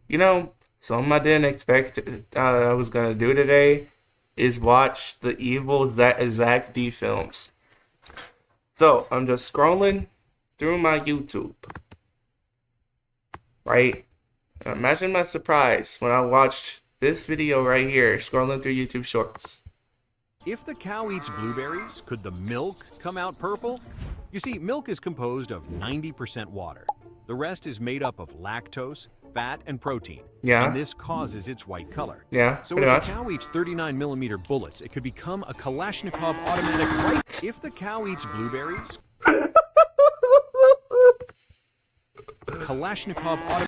You know, something I didn't expect I was gonna do today is watch the EVIL Zack D Films. So I'm just scrolling through my YouTube, right? Imagine my surprise when I watched this video right here, scrolling through YouTube Shorts. If the cow eats blueberries, could the milk come out purple? You see, milk is composed of 90% water. The rest is made up of lactose, fat, and protein. Yeah, And this causes its white color. yeah, So pretty if a much. cow eats 39mm bullets, it could become a Kalashnikov automatic rifle. If the cow eats blueberries, Kalashnikov automatic.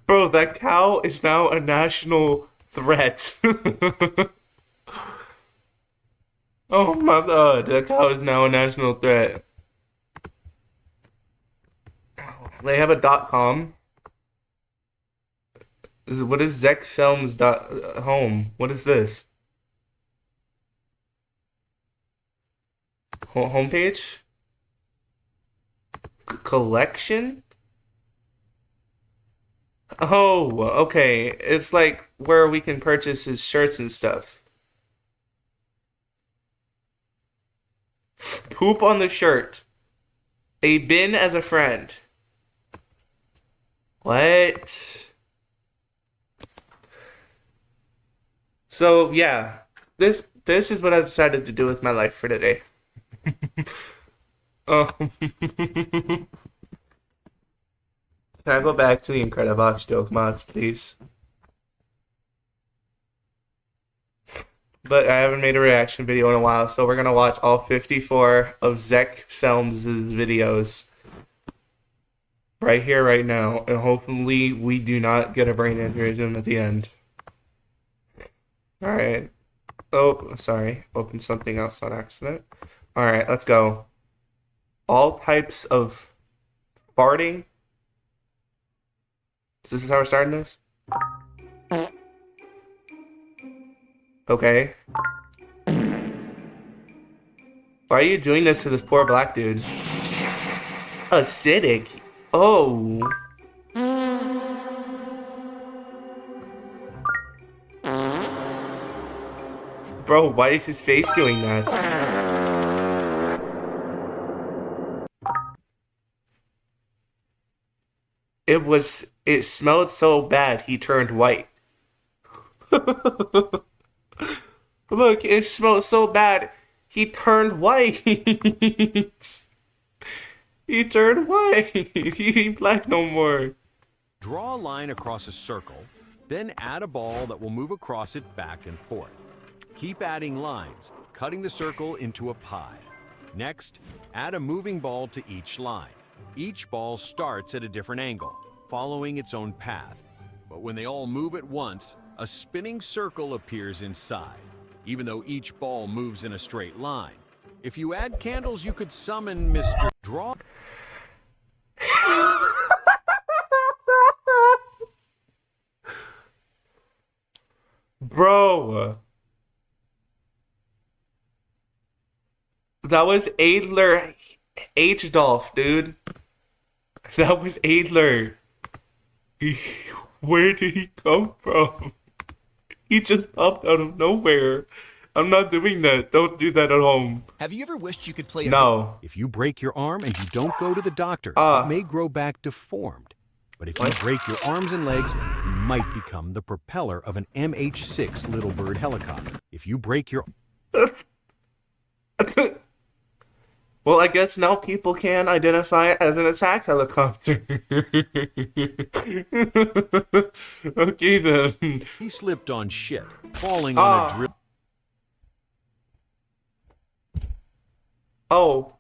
Bro, that cow is now a national threat. Oh my god, that cow is now a national threat. They have a .com. What is Zeck Felms dot home? What is this? Homepage? Collection? Oh, okay. It's like where we can purchase his shirts and stuff. Poop on the shirt. A bin as a friend. What? So yeah, this is what I've decided to do with my life for today. Um, can I go back to the Incredibox joke mods, please? But I haven't made a reaction video in a while, so we're gonna watch all 54 of Zeck Felms' videos right here, right now, and hopefully we do not get a brain aneurysm at the end. Alright. Oh, sorry. Opened something else on accident. Alright, let's go. All types of farting. So this is how we're starting this? Okay. Why are you doing this to this poor black dude? Acidic. Oh. Bro, why is his face doing that? It smelled so bad he turned white. Look, it smelled so bad he turned white. He turned white. He ain't black no more. Draw a line across a circle, then add a ball that will move across it back and forth. Keep adding lines, cutting the circle into a pie. Next, add a moving ball to each line. Each ball starts at a different angle, following its own path. But when they all move at once, a spinning circle appears inside, even though each ball moves in a straight line. If you add candles, you could summon Mr. Draw. Bro. That was Adler H. Dolph, dude. That was Adler. Where did he come from? He just popped out of nowhere. I'm not doing that. Don't do that at home. Have you ever wished you could play a No. If you break your arm and you don't go to the doctor, it may grow back deformed. But if you break your arms and legs, you might become the propeller of an MH-6 Little Bird helicopter. If you break your... Well, I guess now people can identify it as an attack helicopter. Okay then. He slipped on shit, falling on a drill... Oh.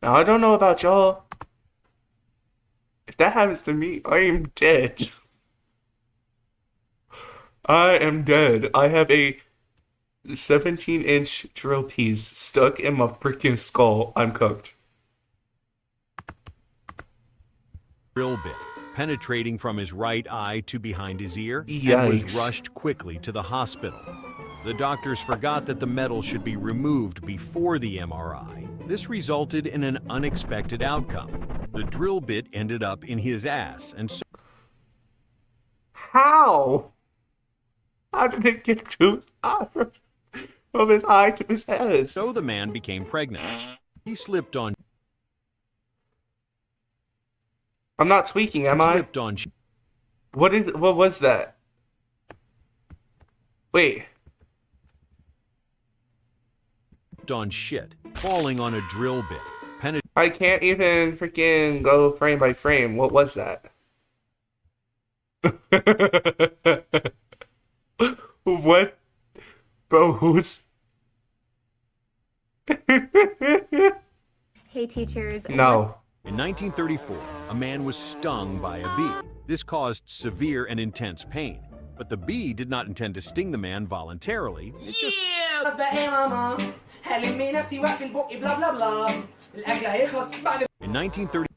Now I don't know about y'all. If that happens to me, I am dead. I am dead. I have a 17-inch drill piece stuck in my freaking skull. I'm cooked. drill bit, penetrating from his right eye to behind his ear, and Yikes. was rushed quickly to the hospital. The doctors forgot that the metal should be removed before the MRI. This resulted in an unexpected outcome. The drill bit ended up in his ass, and so How? How did it get through his eye from his eye to his head? the man became pregnant. He slipped on I'm not tweaking, am I? slipped on What was that? Wait. on shit, falling on a drill bit. I can't even freaking go frame by frame. What was that? What? Bro, who's... Hey teachers. No. In 1934, a man was stung by a bee. This caused severe and intense pain. But the bee did not intend to sting the man voluntarily. It just... In 1930...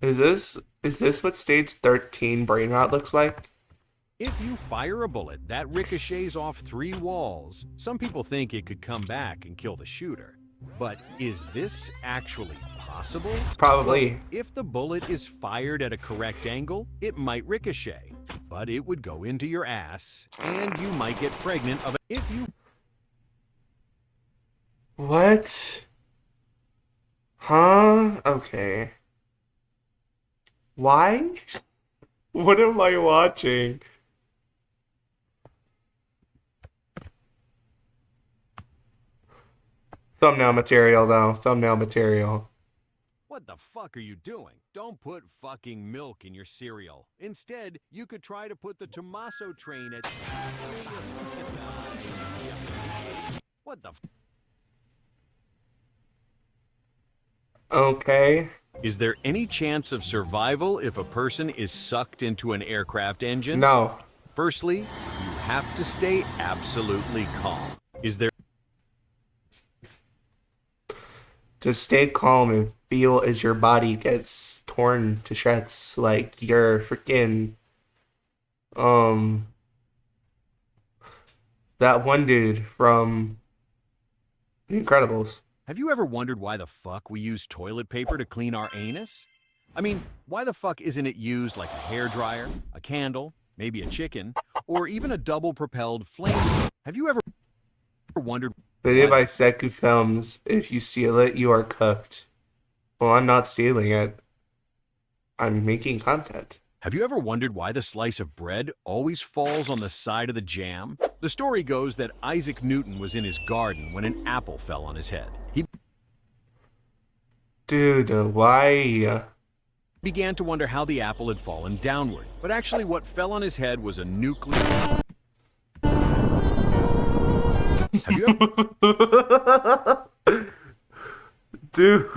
Is this what stage 13 brain rot looks like? If you fire a bullet that ricochets off 3 walls, some people think it could come back and kill the shooter. But is this actually possible? Probably. Well, if the bullet is fired at a correct angle, it might ricochet, but it would go into your ass, and you might get pregnant of it if you... What? Huh? Okay. Why? What am I watching? Thumbnail material, though. Thumbnail material. What the fuck are you doing? Don't put fucking milk in your cereal. Instead, you could try to put the Tommaso train at... What the... Okay. Is there any chance of survival if a person is sucked into an aircraft engine? No. Firstly, you have to stay absolutely calm. Is there... Just stay calm and feel as your body gets torn to shreds. Like you're freaking... That one dude from The Incredibles. Have you ever wondered why the fuck we use toilet paper to clean our anus? I mean, why the fuck isn't it used like a hairdryer, a candle, maybe a chicken, or even a double-propelled flame? Have you ever wondered... Video by Zeck Felms. If you steal it, you are cooked. Well, I'm not stealing it. I'm making content. Have you ever wondered why the slice of bread always falls on the side of the jam? The story goes that Isaac Newton was in his garden when an apple fell on his head. He Dude, why? began to wonder how the apple had fallen downward, but actually what fell on his head was a nuclear... Have you ever... Dude.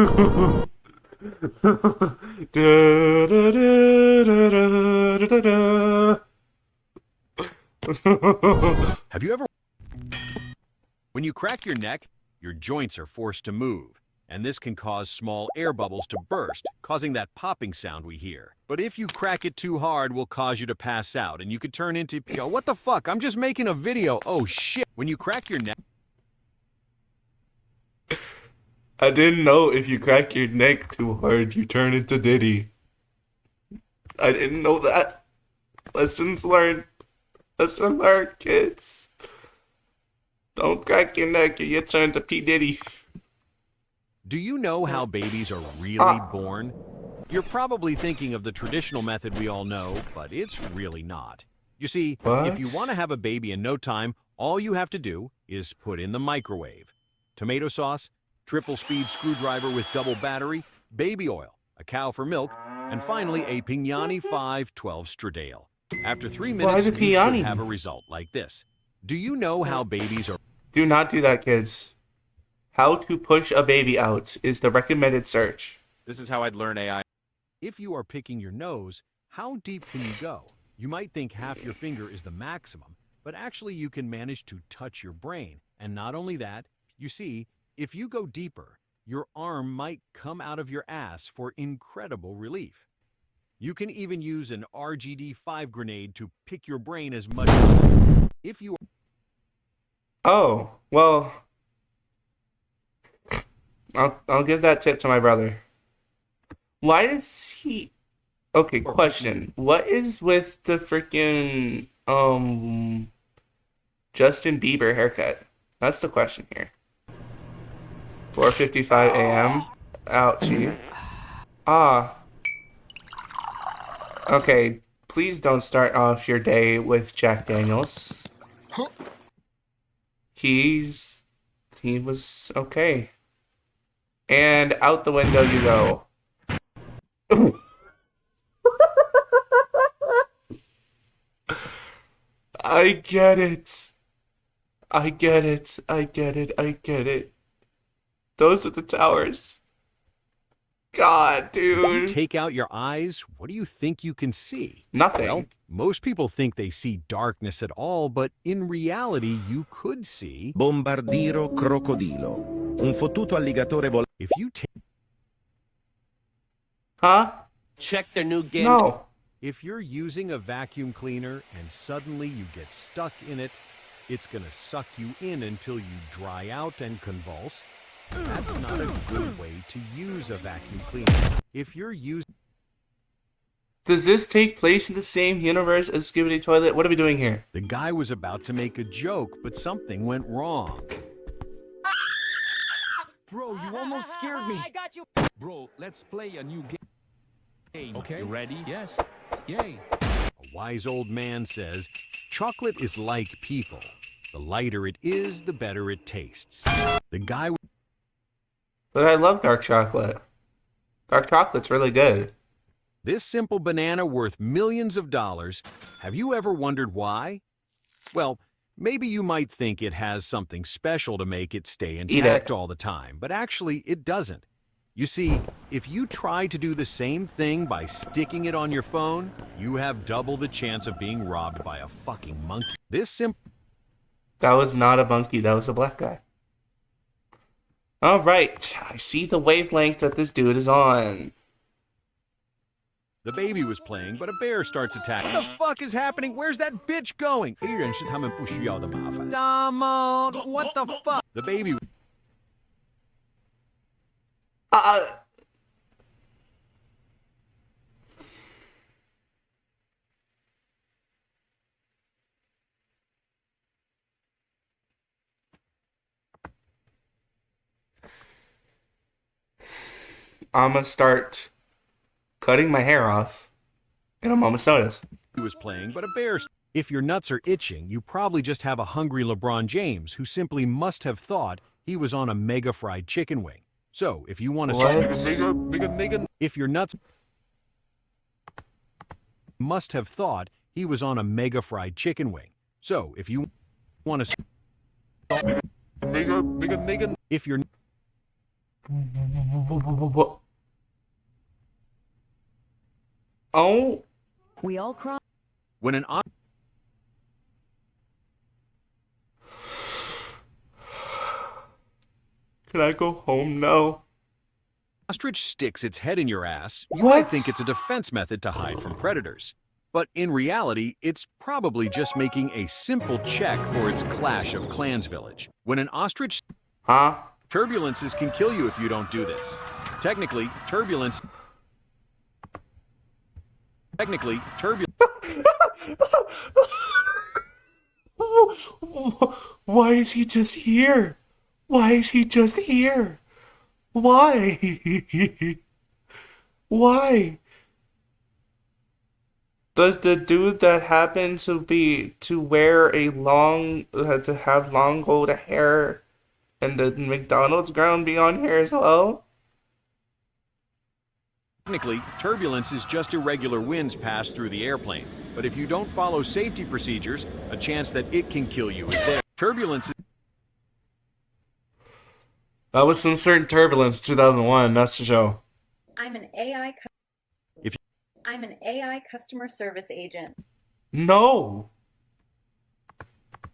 Have you ever... When you crack your neck, your joints are forced to move, and this can cause small air bubbles to burst, causing that popping sound we hear. But if you crack it too hard, will cause you to pass out, and you could turn into... Yo, what the fuck? I'm just making a video. Oh, shit. When you crack your neck... I didn't know if you crack your neck too hard, you turn into Diddy. I didn't know that. Lessons learned. Lesson learned, kids. Don't crack your neck or you turn to P. Diddy. Do you know how babies are really born? You're probably thinking of the traditional method we all know, but it's really not. You see, if you want to have a baby in no time, all you have to do is put in the microwave. Tomato sauce, triple-speed screwdriver with double battery, baby oil, a cow for milk, and finally a Pignani 512 Stradale. After 3 minutes, you should have a result like this. Do you know how babies are... Do not do that, kids. How to push a baby out is the recommended search. This is how I'd learn AI. If you are picking your nose, how deep can you go? You might think half your finger is the maximum, but actually you can manage to touch your brain. And not only that, you see, if you go deeper, your arm might come out of your ass for incredible relief. You can even use an RGD-5 grenade to pick your brain as much if you... Oh, well, I'll give that tip to my brother. Why does he? Okay, question. What is with the freaking Justin Bieber haircut? That's the question here. 4:55 a.m. Ouchie. Ah. Okay, please don't start off your day with Jack Daniels. He was okay. And out the window you go. I get it. I get it. I get it. I get it. Those are the towers. God, If you dude. take out your eyes, what do you think you can see? Nothing. Well, most people think they see darkness at all, but in reality, you could see. Bombardiro crocodilo. Un fottuto alligatore If you take. Huh? Check their new game. No. If you're using a vacuum cleaner and suddenly you get stuck in it, it's gonna suck you in until you dry out and convulse. That's not a good way to use a vacuum cleaner. If you're using. Does this take place in the same universe as Skibidi Toilet? What are we doing here? The guy was about to make a joke, but something went wrong. Bro, you almost scared me. I got you. Bro, let's play a new game. Okay. You ready? Yes. Yay. A wise old man says, chocolate is like people. The lighter it is, the better it tastes. The guy. But I love dark chocolate. Dark chocolate's really good. This simple banana worth millions of dollars. Have you ever wondered why? Well, maybe you might think it has something special to make it stay intact all the time, but actually it doesn't. You see, if you try to do the same thing by sticking it on your phone, you have double the chance of being robbed by a fucking monkey. That was not a monkey, that was a black guy. Alright, I see the wavelength that this dude is on. The baby was playing, but a bear starts attacking. What the fuck is happening? Where's that bitch going? 黑人是他们不需要的麻烦. Donald, what the fuck? The baby. I'm gonna start cutting my hair off in a moment's notice. He was playing, but a bear. If your nuts are itching, you probably just have a hungry LeBron James who simply must have thought he was on a mega fried chicken wing. So, if you want to. If your nuts. Must have thought he was on a mega fried chicken wing. So, if you want to. If you're. Oh. We all cry. When an Can I go home now? ostrich sticks its head in your ass, you What? might think it's a defense method to hide from predators. But in reality, it's probably just making a simple check for its Clash of Clans village. When an ostrich. Huh? Turbulences can kill you if you don't do this. Technically, turbulence. Why is he just here? Why is he just here? Why? Why? Does the dude that happened to wear a long to have long gold hair and the McDonald's ground be on here as well? Technically, turbulence is just irregular winds pass through the airplane. But if you don't follow safety procedures, a chance that it can kill you is there. Turbulence is. That was some certain turbulence 2001, that's the show. I'm an AI customer service agent. No.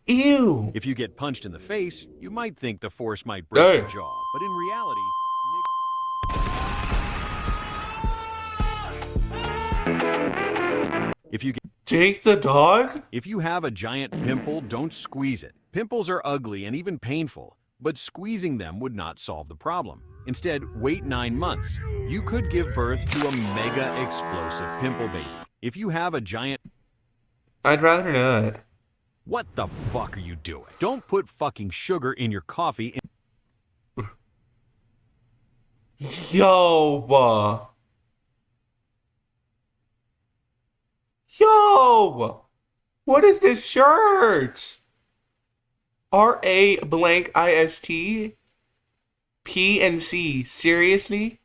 Ew. If you get punched in the face, you might think the force might break your jaw. But in reality, if you get. Jake the dog? If you have a giant pimple, don't squeeze it. Pimples are ugly and even painful. But squeezing them would not solve the problem. Instead, wait 9 months. You could give birth to a mega explosive pimple baby. If you have a giant... I'd rather not. What the fuck are you doing? Don't put fucking sugar in your coffee. Yo! Yo! What is this shirt? R-A blank I-S-T P and C. Seriously?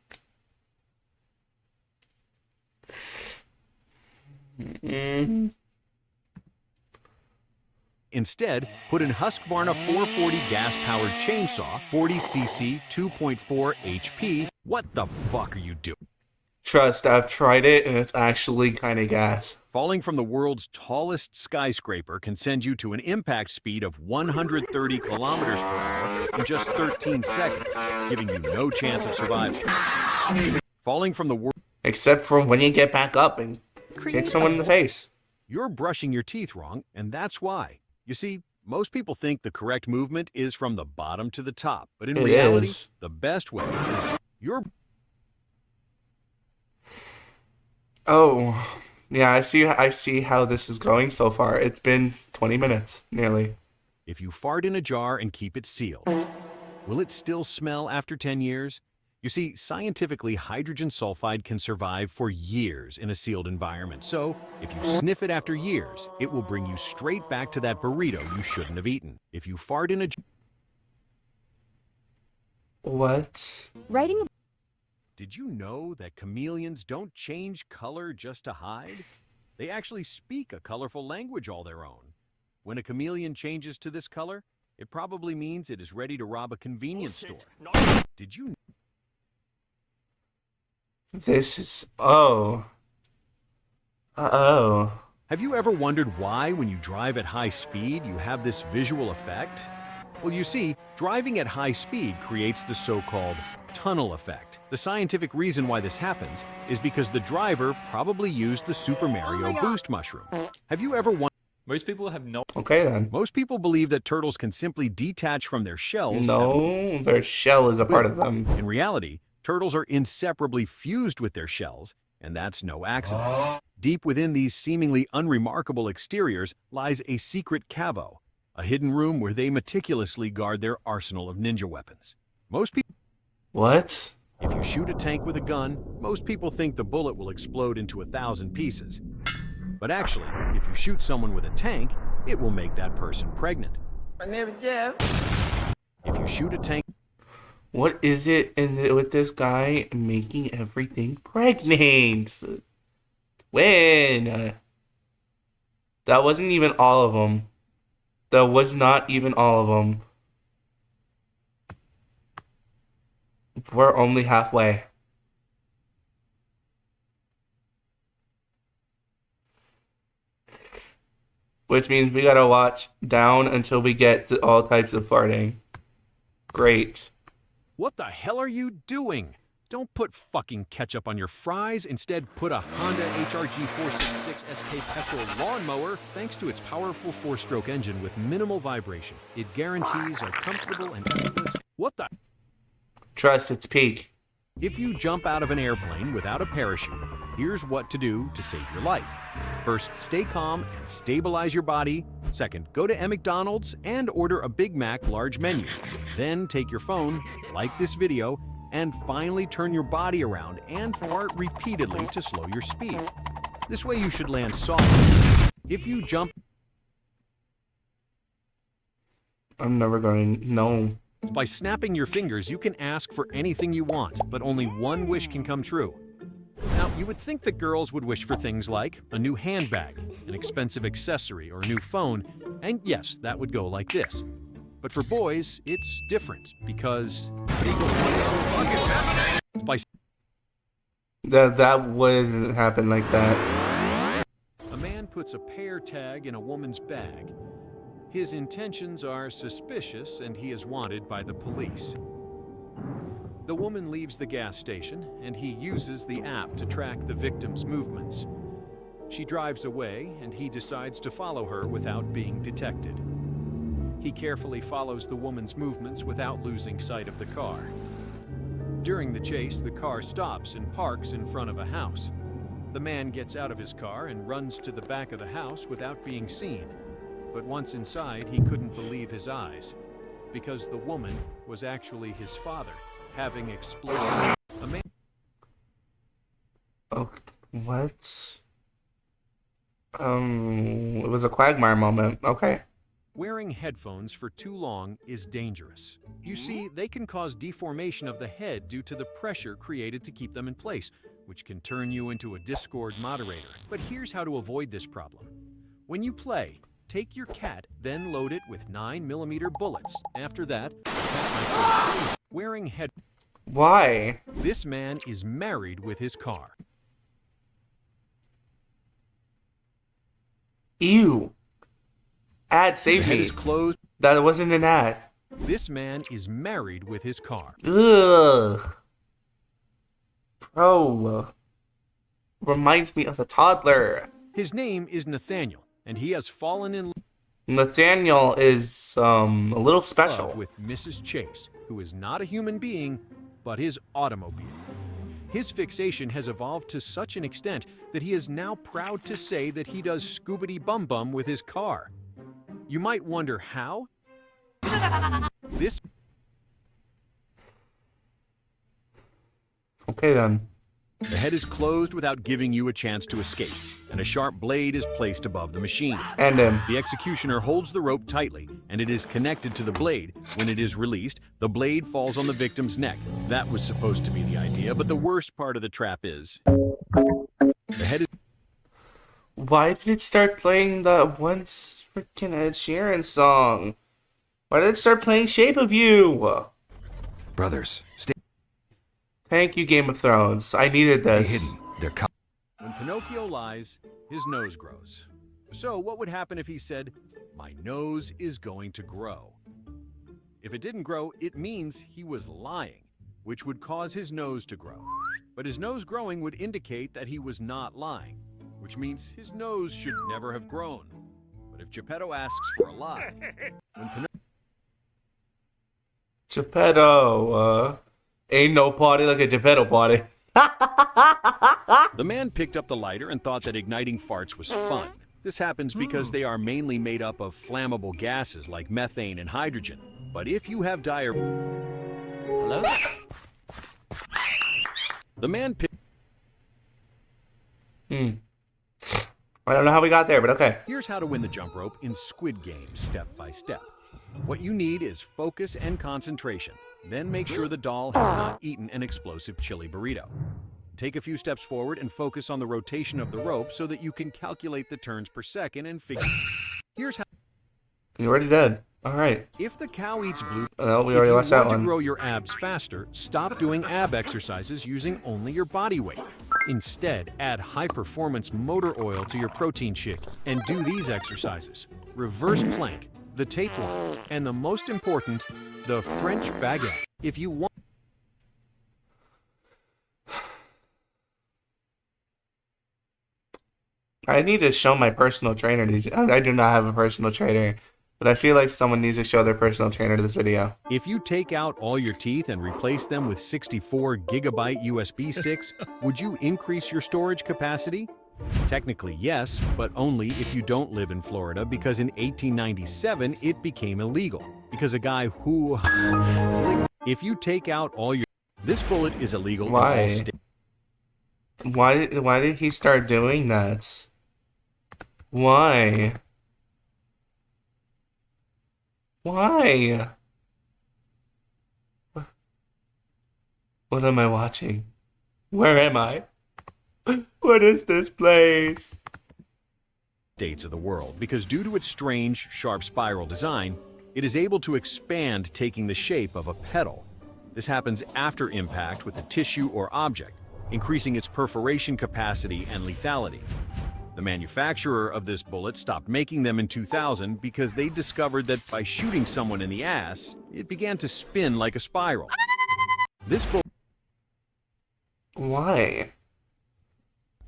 Instead, put in Husqvarna 440 gas-powered chainsaw, 40cc, 2.4 HP. What the fuck are you doing? Trust, I've tried it and it's actually kind of gas. Falling from the world's tallest skyscraper can send you to an impact speed of 130 kilometers per hour in just 13 seconds, giving you no chance of survival. Falling from the world... Except for when you get back up and kick someone in the face. You're brushing your teeth wrong, and that's why. You see, most people think the correct movement is from the bottom to the top, but in reality, the best way is to... Oh, yeah, I see how this is going so far. It's been 20 minutes, nearly. If you fart in a jar and keep it sealed, will it still smell after 10 years? You see, scientifically, hydrogen sulfide can survive for years in a sealed environment. So, if you sniff it after years, it will bring you straight back to that burrito you shouldn't have eaten. If you fart in a jar... What? Did you know that chameleons don't change color just to hide? They actually speak a colorful language all their own. When a chameleon changes to this color, it probably means it is ready to rob a convenience store. Did you... This is... Oh. Uh-oh. Have you ever wondered why, when you drive at high speed, you have this visual effect? Well, you see, driving at high speed creates the so-called tunnel effect. The scientific reason why this happens is because the driver probably used the Super Mario Boost mushroom. Have you ever wondered... Most people have no... Okay, then. Most people believe that turtles can simply detach from their shells. No, their shell is a part of them. In reality, turtles are inseparably fused with their shells, and that's no accident. Deep within these seemingly unremarkable exteriors lies a secret cavo, a hidden room where they meticulously guard their arsenal of ninja weapons. Most people... What? If you shoot a tank with a gun, most people think the bullet will explode into 1,000 pieces. But actually, if you shoot someone with a tank, it will make that person pregnant. My name is Jeff. If you shoot a tank... What is it with this guy making everything pregnant? When? That wasn't even all of them. That was not even all of them. We're only halfway. Which means we gotta watch down until we get to all types of farting. Great. What the hell are you doing? Don't put fucking ketchup on your fries. Instead, put a Honda HRG 466 SK petrol lawnmower. Thanks to its powerful 4-stroke engine with minimal vibration, it guarantees a comfortable and effortless... What the... Trust, it's peak. If you jump out of an airplane without a parachute, here's what to do to save your life. First, stay calm and stabilize your body. Second, go to McDonald's and order a Big Mac large menu. Then take your phone, like this video, and finally turn your body around and fart repeatedly to slow your speed. This way you should land softly. If you jump... I'm never going... No. By snapping your fingers, you can ask for anything you want, but only one wish can come true. Now, you would think that girls would wish for things like a new handbag, an expensive accessory, or a new phone, and yes, that would go like this. But for boys, it's different, because... By... That wouldn't happen like that. A man puts a pear tag in a woman's bag. His intentions are suspicious and he is wanted by the police. The woman leaves the gas station and he uses the app to track the victim's movements. She drives away and he decides to follow her without being detected. He carefully follows the woman's movements without losing sight of the car. During the chase, the car stops and parks in front of a house. The man gets out of his car and runs to the back of the house without being seen. But once inside, he couldn't believe his eyes, because the woman was actually his father, having explosive... A man... Oh, what? It was a Quagmire moment. Okay. Wearing headphones for too long is dangerous. You see, they can cause deformation of the head due to the pressure created to keep them in place, which can turn you into a Discord moderator. But here's how to avoid this problem. When you play, take your cat, then load it with 9mm bullets. After that, the cat might go crazy. Wearing head... Why? This man is married with his car. Ew. Ad The saved head me. is closed. That wasn't an ad. This man is married with his car. Ugh. Bro. Reminds me of a toddler. His name is Nathaniel, and he has fallen in Nathaniel is a little special. love with Mrs. Chase, who is not a human being, but his automobile. His fixation has evolved to such an extent that he is now proud to say that he does scoobity-bum-bum with his car. You might wonder how? This... Okay then. The head is closed without giving you a chance to escape, and a sharp blade is placed above the machine. And him. The executioner holds the rope tightly, and it is connected to the blade. When it is released, the blade falls on the victim's neck. That was supposed to be the idea, but the worst part of the trap is... The head is... Why did it start playing the once freaking Ed Sheeran song? Why did it start playing Shape of You? Brothers, stay Thank you, Game of Thrones. I needed this. hidden. They're coming. When Pinocchio lies, his nose grows. So what would happen if he said, "My nose is going to grow"? If it didn't grow, it means he was lying, which would cause his nose to grow. But his nose growing would indicate that he was not lying, which means his nose should never have grown. But if Geppetto asks for a lie, when Geppetto, ain't no party like a Geppetto party. The man picked up the lighter and thought that igniting farts was fun. This happens because they are mainly made up of flammable gases like methane and hydrogen. But if you have diarrhea... Hello? The man picked... I don't know how we got there, but okay. Here's how to win the jump rope in Squid Game step by step. What you need is focus and concentration. Then make sure the doll has not eaten an explosive chili burrito. Take a few steps forward and focus on the rotation of the rope so that you can calculate the turns per second and figure... Here's how... You already did. Alright. If the cow eats blue... Well, we if already you watched that want to one. grow your abs faster, stop doing ab exercises using only your body weight. Instead, add high-performance motor oil to your protein shake and do these exercises. Reverse plank, the tape line, and the most important, the French baguette. If you want... I need to show my personal trainer. I do not have a personal trainer, but I feel like someone needs to show their personal trainer to this video. If you take out all your teeth and replace them with 64 gigabyte USB sticks, would you increase your storage capacity? Technically, yes, but only if you don't live in Florida, because in 1897 it became illegal. Because a guy who... If you take out all your... This bullet is illegal in all states. Why did he start doing that? Why? Why? What am I watching? Where am I? What is this place? States of the world, because due to its strange, sharp spiral design, it is able to expand, taking the shape of a petal. This happens after impact with a tissue or object, increasing its perforation capacity and lethality. The manufacturer of this bullet stopped making them in 2000 because they discovered that by shooting someone in the ass, it began to spin like a spiral. This bullet... Why?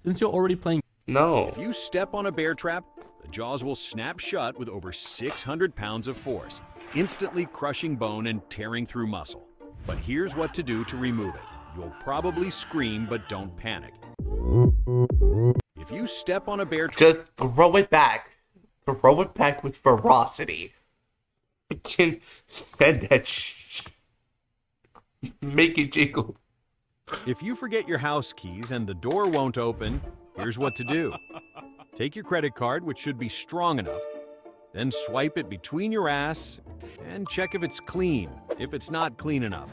Since you're already playing... No. If you step on a bear trap, the jaws will snap shut with over 600 pounds of force, instantly crushing bone and tearing through muscle. But here's what to do to remove it. You'll probably scream, but don't panic. If you step on a bear trap, Just throw it back. Throw it back with ferocity. You can send that make it jiggle. if you forget your house keys and the door won't open, here's what to do. Take your credit card, which should be strong enough, then swipe it between your ass and check if it's clean. If it's not clean enough,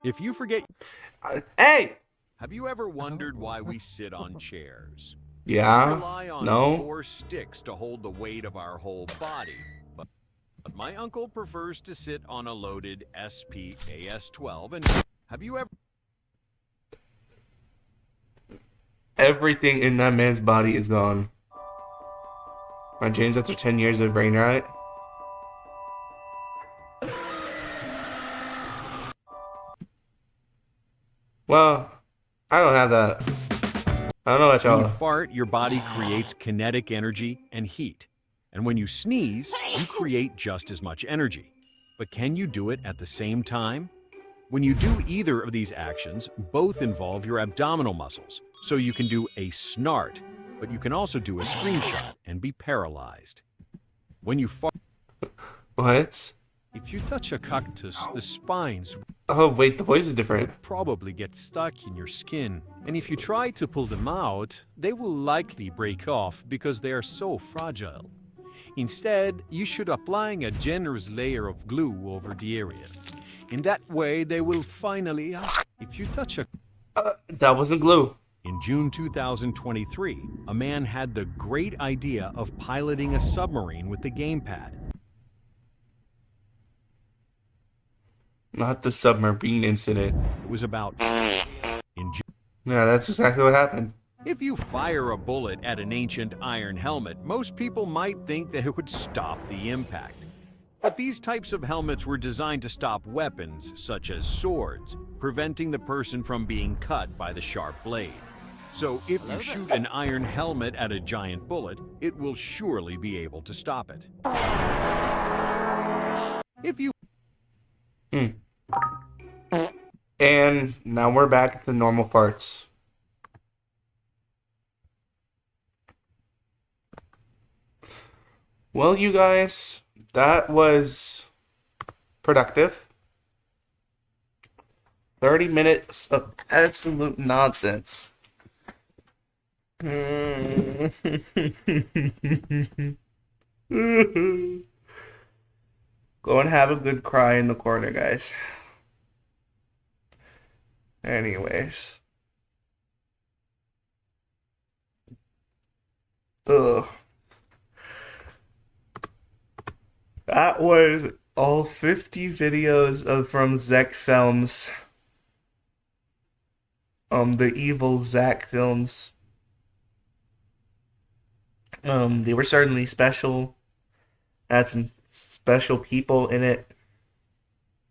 if you forget, Hey! have you ever wondered why we sit on chairs? We Yeah? rely on No? 4 sticks to hold the weight of our whole body. But my uncle prefers to sit on a loaded SPAS-12. And have you ever... Everything in that man's body is gone. My James, after 10 years of brain rot. Well, I don't have that. I don't know about When you y'all. fart, your body creates kinetic energy and heat. And when you sneeze, you create just as much energy. But can you do it at the same time? When you do either of these actions, both involve your abdominal muscles. So you can do a snart, but you can also do a screenshot and be paralyzed. When you fart, What? if you touch a cactus, the spines Oh, wait, the voice is different. probably get stuck in your skin. And if you try to pull them out, they will likely break off because they are so fragile. Instead, you should applying a generous layer of glue over the area. In that way, they will finally... If you touch a... That wasn't glue. In June 2023, a man had the great idea of piloting a submarine with the gamepad. Not the submarine incident. It was about... In June, Yeah, that's exactly what happened. if you fire a bullet at an ancient iron helmet, most people might think that it would stop the impact. But these types of helmets were designed to stop weapons, such as swords, preventing the person from being cut by the sharp blade. So if you shoot an iron helmet at a giant bullet, it will surely be able to stop it. If you... And now we're back at the normal farts. Well, you guys, that was productive. 30 minutes of absolute nonsense. Go and have a good cry in the corner, guys. Anyways. Ugh. That was all 50 videos of from Zeck Felms. The EVIL Zack Films. They were certainly special. Had some special people in it.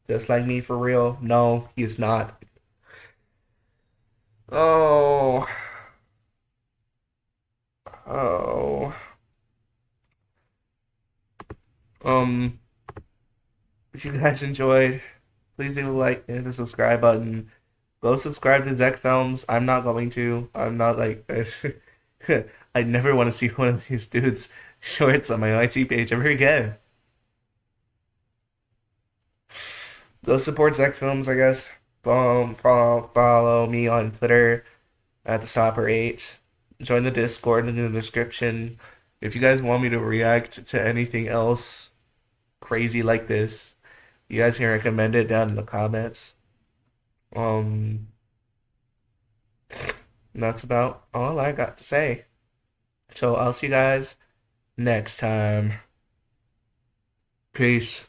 Just like me, for real. No, he is not. Oh. Oh. If you guys enjoyed, please do like and hit the subscribe button. Go subscribe to Zeck Felms. I'm not going to. I'm not like I never want to see one of these dudes shorts on my IT page ever again. Go support Zeck Films, I guess. Follow me on Twitter at the Stopper8. Join the Discord in the description. If you guys want me to react to anything else crazy like this, you guys can recommend it down in the comments. That's about all I got to say. So I'll see you guys next time. Peace.